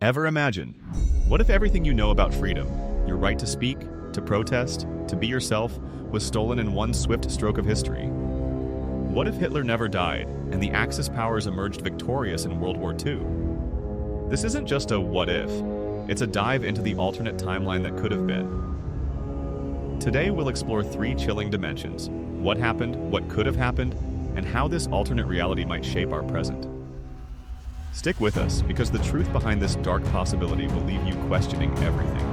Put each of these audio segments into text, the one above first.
Ever imagine, what if everything you know about freedom, your right to speak, to protest, to be yourself, was stolen in one swift stroke of history? What if Hitler never died, and the Axis powers emerged victorious in World War II? This isn't just a what if, it's a dive into the alternate timeline that could have been. Today we'll explore three chilling dimensions: what happened, what could have happened, and how this alternate reality might shape our present. Stick with us, because the truth behind this dark possibility will leave you questioning everything.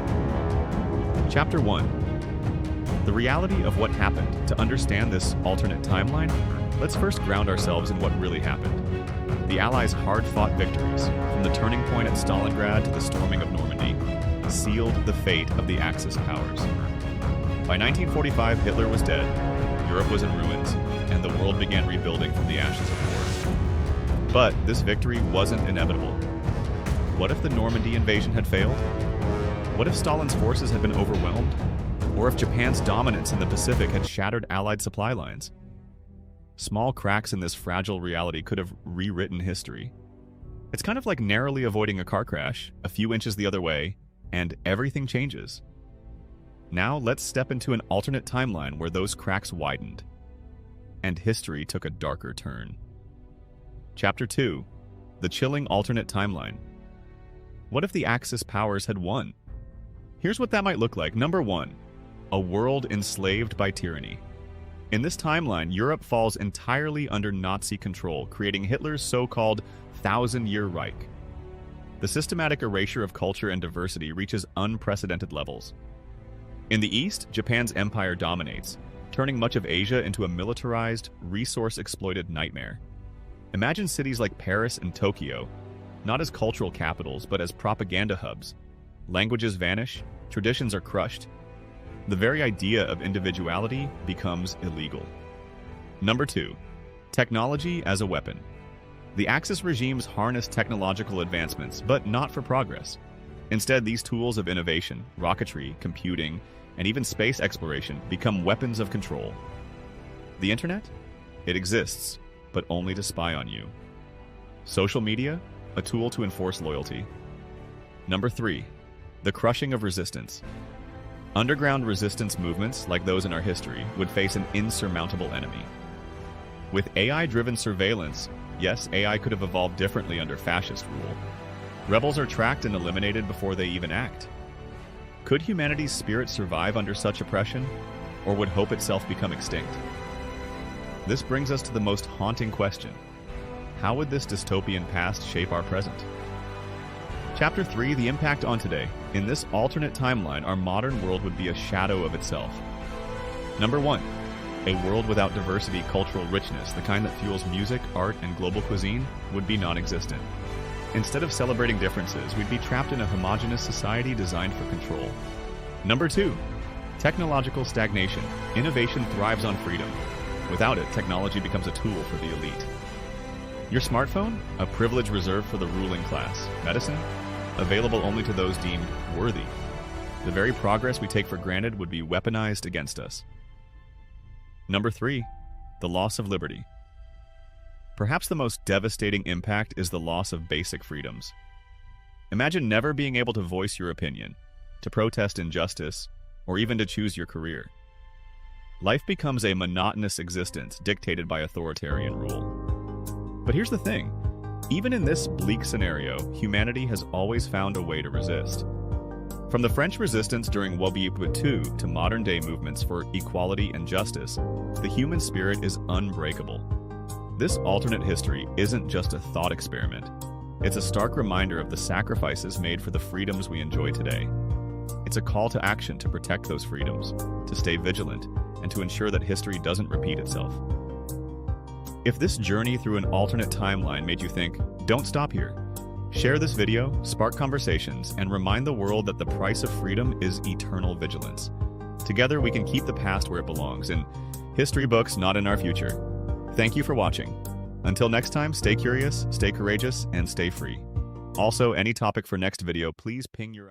Chapter 1. The reality of what happened. To understand this alternate timeline, let's first ground ourselves in what really happened. The Allies' hard-fought victories, from the turning point at Stalingrad to the storming of Normandy, sealed the fate of the Axis powers. By 1945, Hitler was dead, Europe was in ruins, and the world began rebuilding from the ashes of war. But this victory wasn't inevitable. What if the Normandy invasion had failed? What if Stalin's forces had been overwhelmed? Or if Japan's dominance in the Pacific had shattered Allied supply lines? Small cracks in this fragile reality could have rewritten history. It's kind of like narrowly avoiding a car crash, a few inches the other way, and everything changes. Now let's step into an alternate timeline where those cracks widened, and history took a darker turn. Chapter 2. The chilling alternate timeline. What if the Axis powers had won? Here's what that might look like. Number 1. A world enslaved by tyranny. In this timeline, Europe falls entirely under Nazi control, creating Hitler's so-called thousand-year Reich. The systematic erasure of culture and diversity reaches unprecedented levels. In the East, Japan's empire dominates, turning much of Asia into a militarized, resource-exploited nightmare. Imagine cities like Paris and Tokyo, not as cultural capitals, but as propaganda hubs. Languages vanish, traditions are crushed. The very idea of individuality becomes illegal. Number 2. Technology as a weapon. The Axis regimes harness technological advancements, but not for progress. Instead, these tools of innovation, rocketry, computing, and even space exploration become weapons of control. The internet? It exists, but only to spy on you. Social media? A tool to enforce loyalty. Number 3. The crushing of resistance. Underground resistance movements, like those in our history, would face an insurmountable enemy. With AI-driven surveillance, yes, AI could have evolved differently under fascist rule. Rebels are tracked and eliminated before they even act. Could humanity's spirit survive under such oppression, or would hope itself become extinct? This brings us to the most haunting question. How would this dystopian past shape our present? Chapter 3. The impact on today. In this alternate timeline, our modern world would be a shadow of itself. Number 1. A world without diversity, cultural richness, the kind that fuels music, art, and global cuisine, would be non-existent. Instead of celebrating differences, we'd be trapped in a homogeneous society designed for control. Number 2. Technological stagnation. Innovation thrives on freedom. Without it, technology becomes a tool for the elite. Your smartphone? A privilege reserved for the ruling class. Medicine? Available only to those deemed worthy. The very progress we take for granted would be weaponized against us. Number 3. The loss of liberty. Perhaps the most devastating impact is the loss of basic freedoms. Imagine never being able to voice your opinion, to protest injustice, or even to choose your career. Life becomes a monotonous existence dictated by authoritarian rule. But here's the thing. Even in this bleak scenario, humanity has always found a way to resist. From the French resistance during WWII to modern-day movements for equality and justice, the human spirit is unbreakable. This alternate history isn't just a thought experiment. It's a stark reminder of the sacrifices made for the freedoms we enjoy today. It's a call to action to protect those freedoms, to stay vigilant, and to ensure that history doesn't repeat itself. If this journey through an alternate timeline made you think, don't stop here. Share this video, spark conversations, and remind the world that the price of freedom is eternal vigilance. Together we can keep the past where it belongs, in history books, not in our future. Thank you for watching. Until next time, stay curious, stay courageous, and stay free. Also, any topic for next video, please ping your